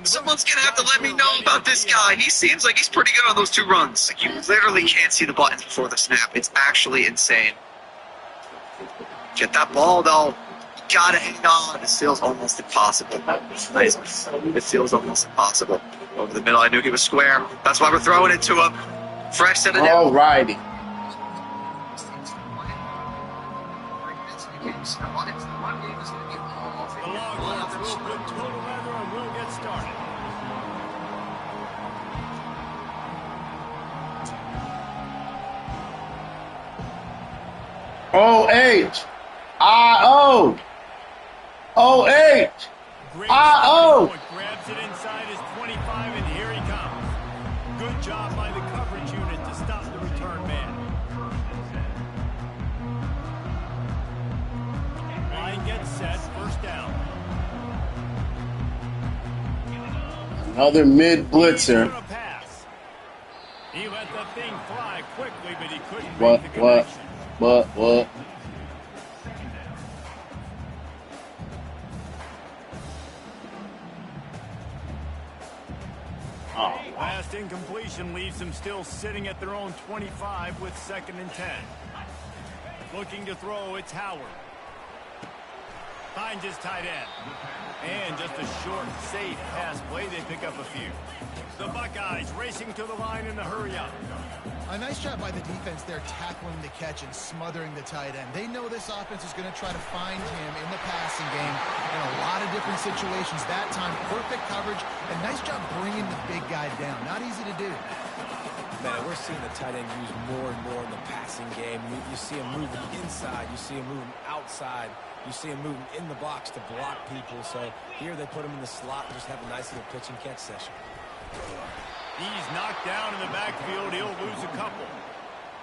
Someone's going to have to let me know about this guy. He seems like he's pretty good on those 2 runs. Like, you literally can't see the buttons before the snap. It's actually insane. Get that ball, though. You gotta hang on. This feels almost impossible. Nice. It feels almost impossible. Over the middle, I knew he was square. That's why we're throwing it to him. Fresh set of new. All righty. O-H. O-H. I-O. Grabs it inside his 25, and here he comes. Good job by the coverage unit to stop the return man. Line gets set, first down. Another mid blitzer. He let the thing fly quickly, but he couldn't make the connection. What? Last incompletion leaves them still sitting at their own 25 with 2nd and 10. Looking to throw, it's Howard. Finds his tight end. And just a short, safe pass play, they pick up a few. The Buckeyes racing to the line in a hurry-up. A nice job by the defense there, tackling the catch and smothering the tight end. They know this offense is going to try to find him in the passing game in a lot of different situations. That time, perfect coverage, and nice job bringing the big guy down. Not easy to do. Man, we're seeing the tight end used more and more in the passing game. You see him moving inside. You see him moving outside. You see him moving in the box to block people. So here they put him in the slot and just have a nice little pitch and catch session. He's knocked down in the backfield. He'll lose a couple.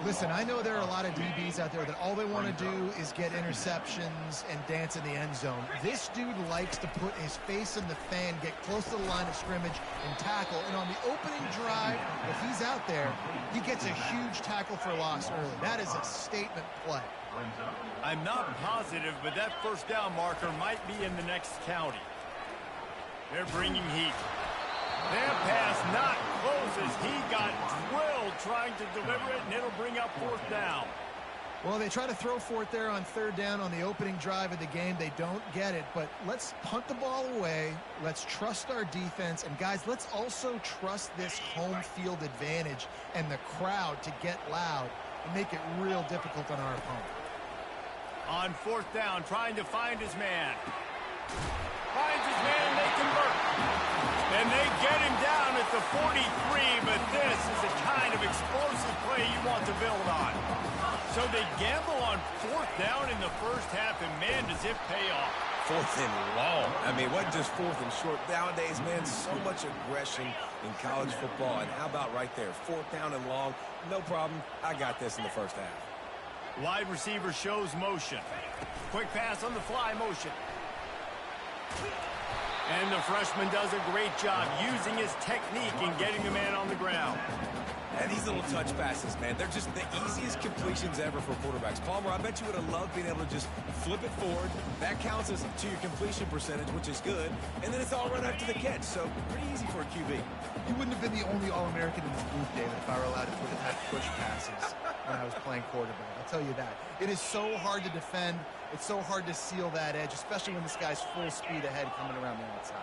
Listen, I know there are a lot of DBs out there that all they want to do is get interceptions and dance in the end zone. This dude likes to put his face in the fan, get close to the line of scrimmage, and tackle. And on the opening drive, if he's out there, he gets a huge tackle for loss early. That is a statement play. I'm not positive, but that first down marker might be in the next county. They're bringing heat. Their pass not close as he got drilled trying to deliver it, and it'll bring up 4th down. Well, they try to throw for it there on 3rd down on the opening drive of the game. They don't get it, but let's punt the ball away. Let's trust our defense. And, guys, let's also trust this home field advantage and the crowd to get loud and make it real difficult on our opponent. On 4th down, trying to find his man. Finds his man, they convert. And they get him down at the 43, but this is the kind of explosive play you want to build on. So they gamble on 4th down in the first half, and man, does it pay off. 4th and long. I mean, what just 4th and short? Nowadays, man, so much aggression in college football. And how about right there? 4th down and long. No problem. I got this in the first half. Wide receiver shows motion. Quick pass on the fly motion. And the freshman does a great job using his technique and getting the man on the ground. And these little touch passes, man, they're just the easiest completions ever for quarterbacks. Palmer, I bet you would have loved being able to just flip it forward. That counts as to your completion percentage, which is good. And then it's all right after the catch, so pretty easy for a QB. You wouldn't have been the only All-American in this group, David, if I were allowed to have push passes when I was playing quarterback. I'll tell you that. It is so hard to defend. It's so hard to seal that edge, especially when this guy's full speed ahead coming around the outside.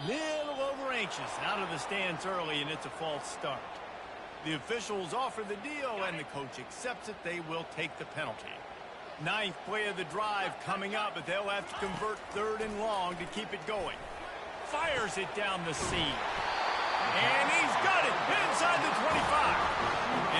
Little over anxious, out of the stands early, and it's a false start. The officials offer the deal, and the coach accepts it. They will take the penalty. 9th play of the drive coming up, but they'll have to convert 3rd and long to keep it going. Fires it down the seam. And he's got it inside the 25.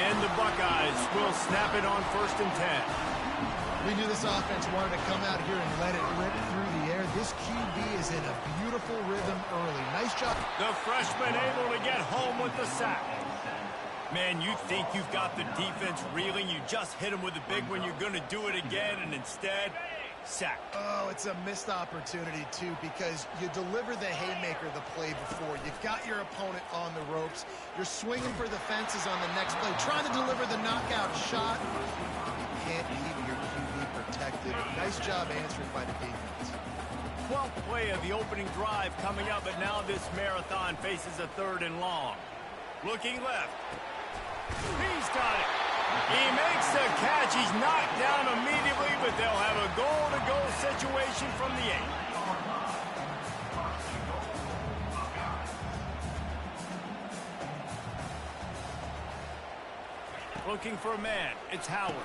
And the Buckeyes will snap it on 1st and 10. We knew this offense wanted to come out here and let it rip through the air. This QB is in a beautiful rhythm early. Nice job. The freshman able to get home with the sack. Man, you think you've got the defense reeling. You just hit them with a big one. You're going to do it again, and instead, sack. Oh, it's a missed opportunity, too, because you deliver the haymaker the play before. You've got your opponent on the ropes. You're swinging for the fences on the next play, trying to deliver the knockout shot. You can't keep your Nice job answering by the defense. 12th play of the opening drive coming up, but now this marathon faces a 3rd and long. Looking left. He's got it. He makes the catch. He's knocked down immediately, but they'll have a goal-to-go situation from the 8. Looking for a man. It's Howard.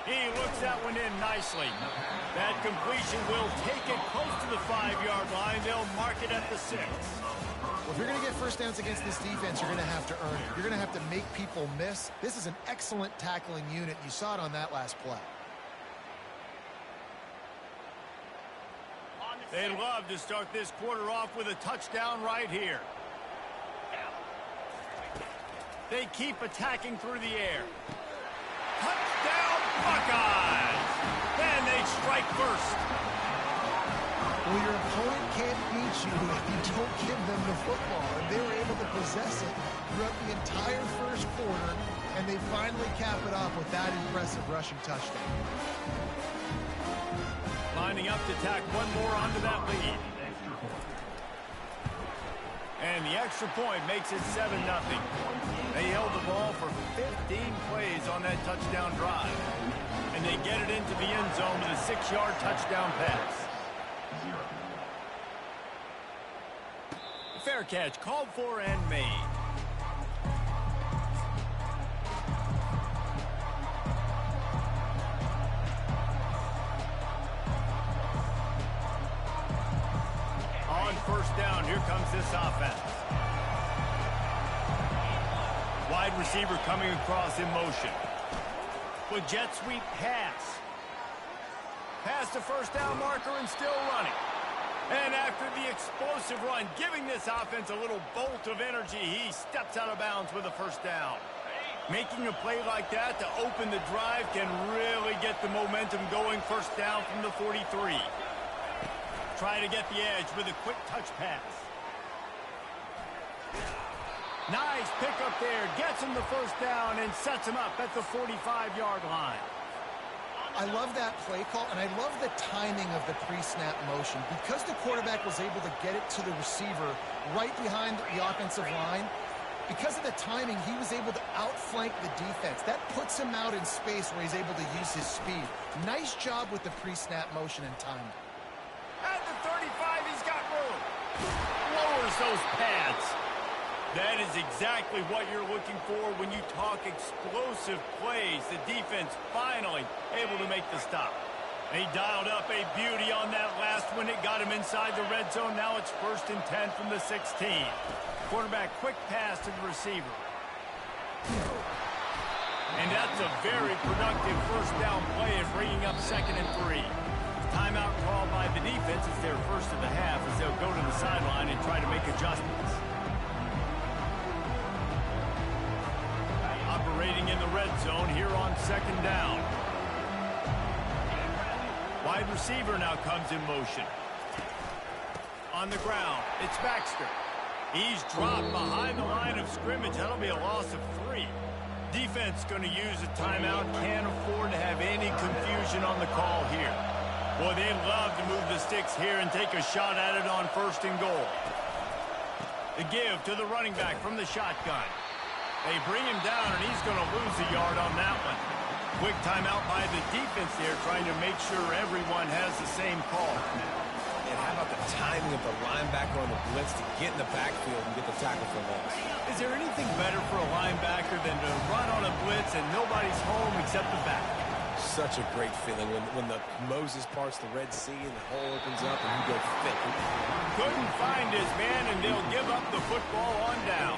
He looks that one in nicely. That completion will take it close to the 5-yard line. They'll mark it at the 6. Well, if you're going to get first downs against this defense, you're going to have to earn it. You're going to have to make people miss. This is an excellent tackling unit. You saw it on that last play. They'd love to start this quarter off with a touchdown right here. They keep attacking through the air. Touchdown, Buckeyes! And they strike first. Well, your opponent can't beat you if you don't give them the football. And they were able to possess it throughout the entire first quarter, and they finally cap it off with that impressive rushing touchdown. Lining up to tack one more onto that lead. And the extra point makes it 7-0. They held the ball for 15 plays on that touchdown drive. And they get it into the end zone with a 6-yard touchdown pass. Fair catch called for and made. On first down, here comes this offense. Wide receiver coming across in motion. With jet sweep pass. Past the first down marker and still running. And after the explosive run, giving this offense a little bolt of energy, he steps out of bounds with a first down. Making a play like that to open the drive can really get the momentum going. First down from the 43. Try to get the edge with a quick touch pass. Nice pickup there. Gets him the first down and sets him up at the 45-yard line. I love that play call, and I love the timing of the pre-snap motion. Because the quarterback was able to get it to the receiver right behind the offensive line, because of the timing, he was able to outflank the defense. That puts him out in space where he's able to use his speed. Nice job with the pre-snap motion and timing. At the 35, he's got room. Lowers those pads. That is exactly what you're looking for when you talk explosive plays. The defense finally able to make the stop. They dialed up a beauty on that last one. It got him inside the red zone. Now it's 1st and 10 from the 16. Quarterback quick pass to the receiver. And that's a very productive first down play of bringing up 2nd and 3. Timeout called by the defense. It's their first of the half as they'll go to the sideline and try to make adjustments. Operating in the red zone here on 2nd down. Wide receiver now comes in motion. On the ground, it's Baxter. He's dropped behind the line of scrimmage. That'll be a loss of 3. Defense going to use a timeout. Can't afford to have any confusion on the call here. Boy, they'd love to move the sticks here and take a shot at it on 1st and goal. The give to the running back from the shotgun. They bring him down, and he's going to lose a yard on that one. Quick timeout by the defense there, trying to make sure everyone has the same call. And how about the timing of the linebacker on the blitz to get in the backfield and get the tackle for loss? Is there anything better for a linebacker than to run on a blitz and nobody's home except the back? Such a great feeling when the Moses parts the Red Sea and the hole opens up and you go thick. Couldn't find his man, and they'll give up the football on down.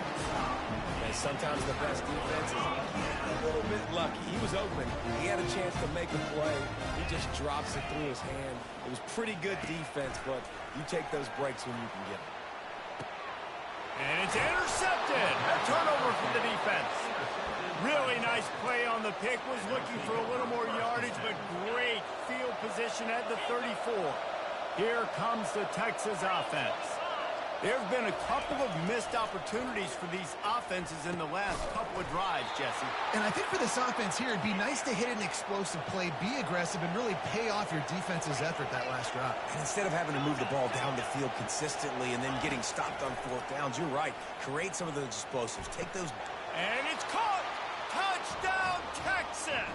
And sometimes the best defense is a little bit lucky. He was open. He had a chance to make a play. He just drops it through his hand. It was pretty good defense, but you take those breaks when you can get them. And it's intercepted. A turnover from the defense. Really nice play on the pick. Was looking for a little more yardage, but great field position at the 34. Here comes the Texas offense. There have been a couple of missed opportunities for these offenses in the last couple of drives, Jesse. And I think for this offense here, it'd be nice to hit an explosive play, be aggressive, and really pay off your defense's effort that last drive. And instead of having to move the ball down the field consistently and then getting stopped on fourth downs, you're right. Create some of those explosives. Take those. And it's caught! Touchdown, Texas!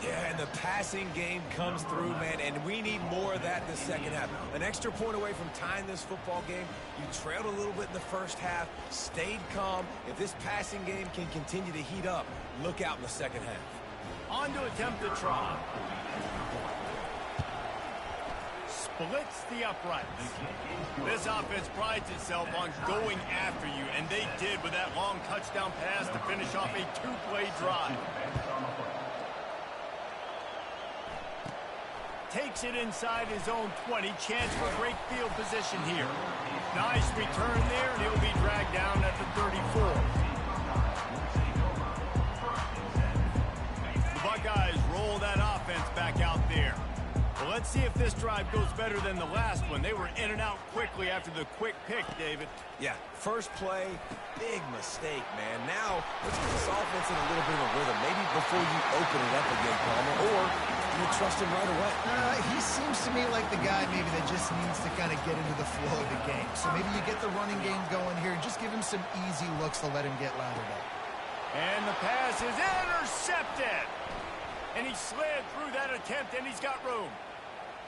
Yeah, and the passing game comes through, man, and we need more of that in the second half. An extra point away from tying this football game. You trailed a little bit in the first half, stayed calm. If this passing game can continue to heat up, look out in the second half. On to attempt the try. Splits the uprights. This offense prides itself on going after you, and they did with that long touchdown pass to finish off a two-play drive. Takes it inside his own 20. Chance for great field position here. Nice return there, and he'll be dragged down at the 34. The Buckeyes roll that offense back out there. Well, let's see if this drive goes better than the last one. They were in and out quickly after the quick pick, David. Yeah, first play, big mistake, man. Now, let's get this offense in a little bit of a rhythm. Maybe before you open it up again, Palmer, or you trust him right away. He seems to me like the guy maybe that just needs to kind of get into the flow of the game. So maybe you get the running game going here and just give him some easy looks to let him get lathered up. And the pass is intercepted. And he slid through that attempt, and he's got room.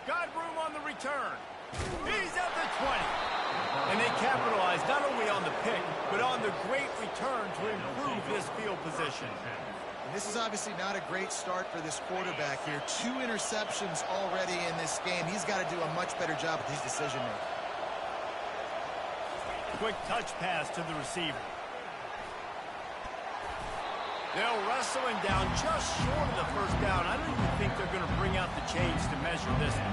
Got room on the return. He's at the 20. And they capitalized not only on the pick, but on the great return to improve this field position. And this is obviously not a great start for this quarterback here. 2 interceptions already in this game. He's got to do a much better job with his decision-making. Quick touch pass to the receiver. They'll wrestle him down just short of the first down. I don't even think they're going to bring out the chains to measure this one.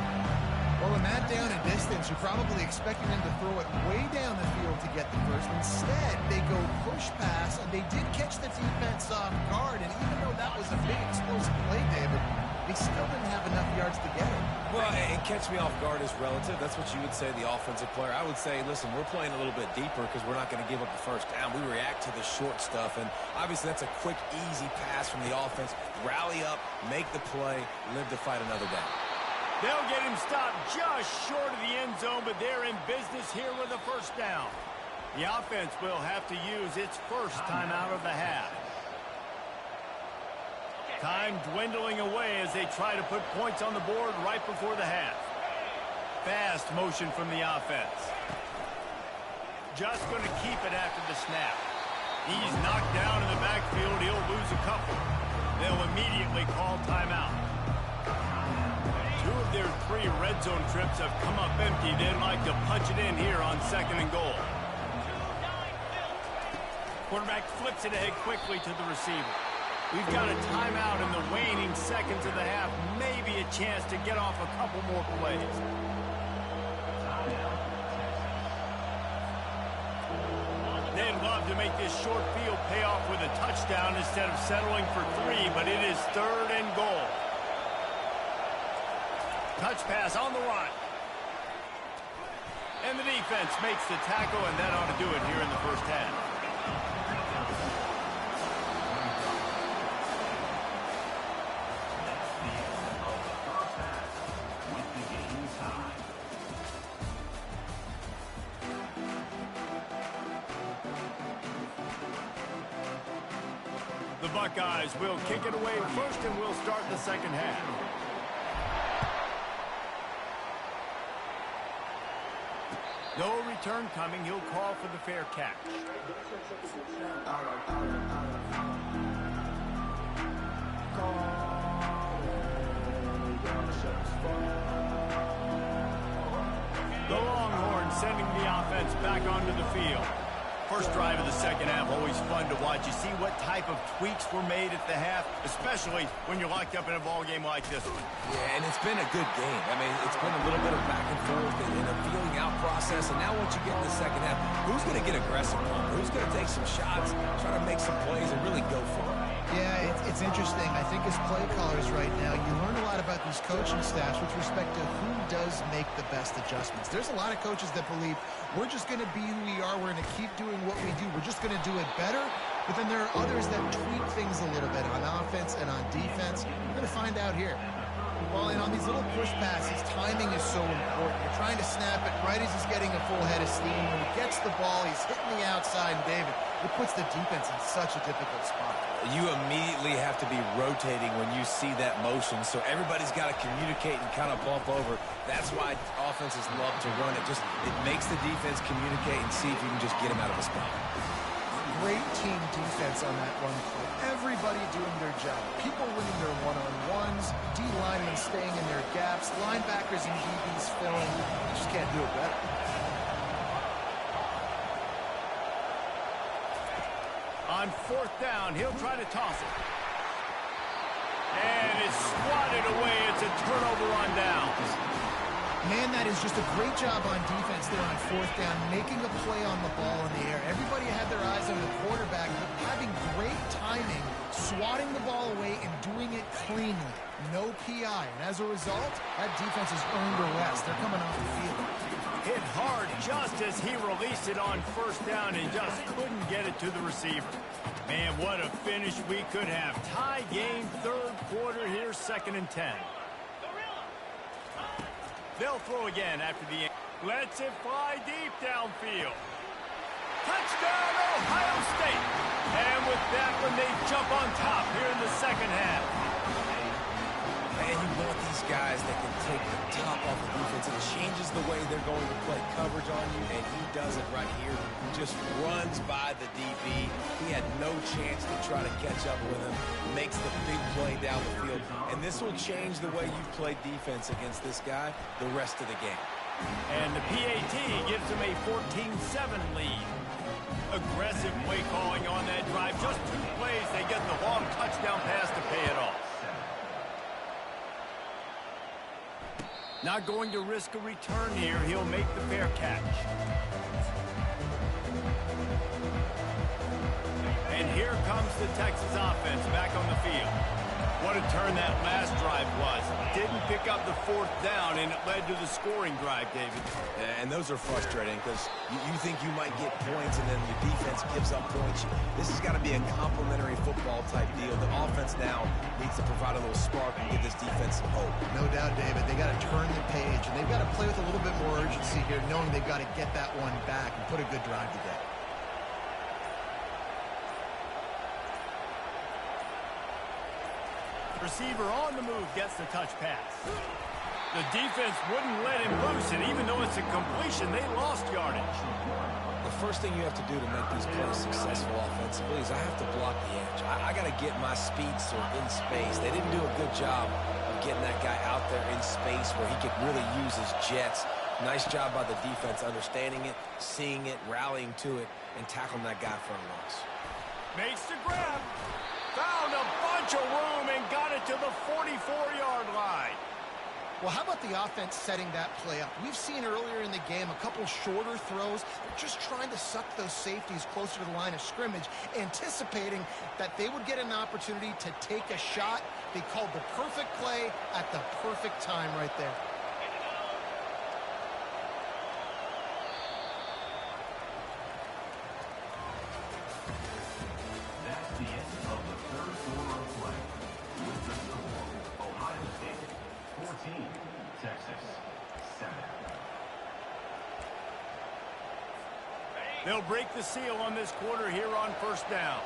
Well, in that down and distance, you're probably expecting them to throw it way down the field to get the first. Instead, they go push pass, and they did catch the defense off guard. And even though that was a big explosive play, David, they still didn't have enough yards to get it. Well, and catch me off guard is relative. That's what you would say, the offensive player. I would say, listen, we're playing a little bit deeper because we're not going to give up the first down. We react to the short stuff, and obviously that's a quick, easy pass from the offense. Rally up, make the play, live to fight another day. They'll get him stopped just short of the end zone, but they're in business here with a first down. The offense will have to use its first timeout of the half. Time dwindling away as they try to put points on the board right before the half. Fast motion from the offense. Just going to keep it after the snap. He's knocked down in the backfield. He'll lose a couple. They'll immediately call timeout. 2 of their 3 red zone trips have come up empty. They'd like to punch it in here on 2nd and goal. Quarterback flips it ahead quickly to the receiver. We've got a timeout in the waning seconds of the half. Maybe a chance to get off a couple more plays. They'd love to make this short field pay off with a touchdown instead of settling for 3, but it is 3rd and goal. Touch pass on the run. And the defense makes the tackle, and that ought to do it here in the first half. The Buckeyes will kick it away first, and we'll start the second half. No return coming. He'll call for the fair catch. The Longhorns sending the offense back onto the field. First drive of the second half, always fun to watch. You see what type of tweaks were made at the half, especially when you're locked up in a ball game like this one. Yeah, and it's been a good game. I mean, it's been a little bit of back and forth and a feeling out process. And now once you get in the second half, who's going to get aggressive? Who's going to take some shots, try to make some plays, and really go for it? Yeah, it's interesting. I think as play callers right now, you learn a lot about these coaching staffs with respect to who does make the best adjustments. There's a lot of coaches that believe we're just going to be who we are. We're going to keep doing what we do. We're just going to do it better. But then there are others that tweak things a little bit on offense and on defense. We're going to find out here. Well, and on these little push passes, timing is so important. You're trying to snap it right as he's getting a full head of steam. When he gets the ball, he's hitting the outside, and David, it puts the defense in such a difficult spot. You immediately have to be rotating when you see that motion, so everybody's got to communicate and kind of bump over. That's why offenses love to run it. It makes the defense communicate and see if you can just get him out of a spot. Great team defense on that run play. Everybody doing their job. People winning their one-on-ones, D-linemen staying in their gaps, linebackers and DBs filling. You just can't do it better. On fourth down, he'll try to toss it. And it's swatted away. It's a turnover on downs. Man, that is just a great job on defense there on fourth down, making a play on the ball in the air. Everybody had their eyes on the quarterback, having great timing, swatting the ball away and doing it cleanly. No PI. And as a result, that defense has earned a rest. They're coming off the field. Hit hard just as he released it on first down and just couldn't get it to the receiver. Man, what a finish we could have. Tie game, third quarter here, 2nd and 10. They'll throw again after the... Lets it fly deep downfield. Touchdown, Ohio State. And with that one, they jump on top here in the second half. Man, you want these guys that can take the top off the defense. It changes the way they're going to play coverage on you, and he does it right here. Just runs by the DB. He had no chance to try to catch up with him. Makes the big play down the field. And this will change the way you play defense against this guy the rest of the game. And the PAT gives him a 14-7 lead. Aggressive play calling on that drive. Just 2 plays, they get the long touchdown pass to pay it off. Not going to risk a return here. He'll make the fair catch. And here comes the Texas offense back on the field. What a turn that last drive was. Didn't pick up the 4th down, and it led to the scoring drive, David. And those are frustrating because you think you might get points, and then your defense gives up points. This has got to be a complementary football type deal. The offense now needs to provide a little spark and give this defense some hope. No doubt, David. They got to turn the page, and they've got to play with a little bit more urgency here, knowing they've got to get that one back and put a good drive together. Receiver on the move gets the touch pass. The defense wouldn't let him loose, and even though it's a completion, they lost yardage. The first thing you have to do to make these plays successful offensively is I have to block the edge. I got to get my speedster in space. They didn't do a good job of getting that guy out there in space where he could really use his jets. Nice job by the defense understanding it, seeing it, rallying to it, and tackling that guy for a loss. Makes the grab. Found a bunch of room and got it to the 44-yard line. Well, how about the offense setting that play up? We've seen earlier in the game a couple shorter throws. They're just trying to suck those safeties closer to the line of scrimmage, anticipating that they would get an opportunity to take a shot. They called the perfect play at the perfect time right there. They'll break the seal on this quarter here on first down.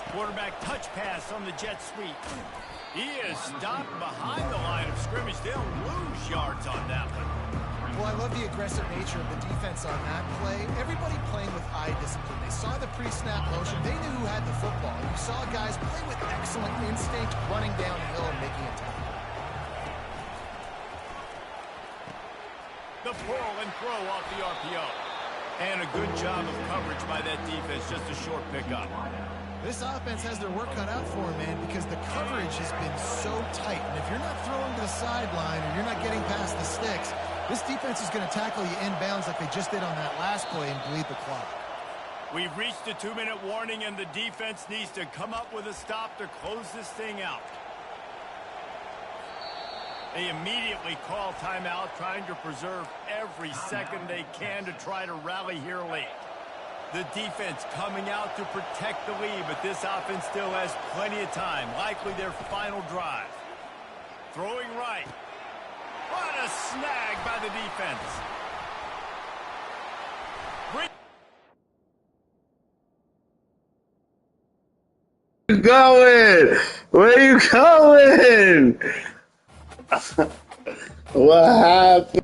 Quarterback touch pass on the jet sweep. He is stopped behind the line of scrimmage. They'll lose yards on that one. Well, I love the aggressive nature of the defense on that play. Everybody playing with eye discipline. They saw the pre-snap motion. They knew who had the football. You saw guys play with excellent instinct, running down the hill and making a tackle. The pull and throw off the RPO. And a good job of coverage by that defense. Just a short pickup. This offense has their work cut out for them, man, because the coverage has been so tight. And if you're not throwing to the sideline or you're not getting past the sticks, this defense is going to tackle you inbounds like they just did on that last play and bleed the clock. We've reached a 2-minute warning, and the defense needs to come up with a stop to close this thing out. They immediately call timeout, trying to preserve every second they can to try to rally here late. The defense coming out to protect the lead, but this offense still has plenty of time, likely their final drive. Throwing right. What a snag by the defense. Where you going? Where you going? What happened?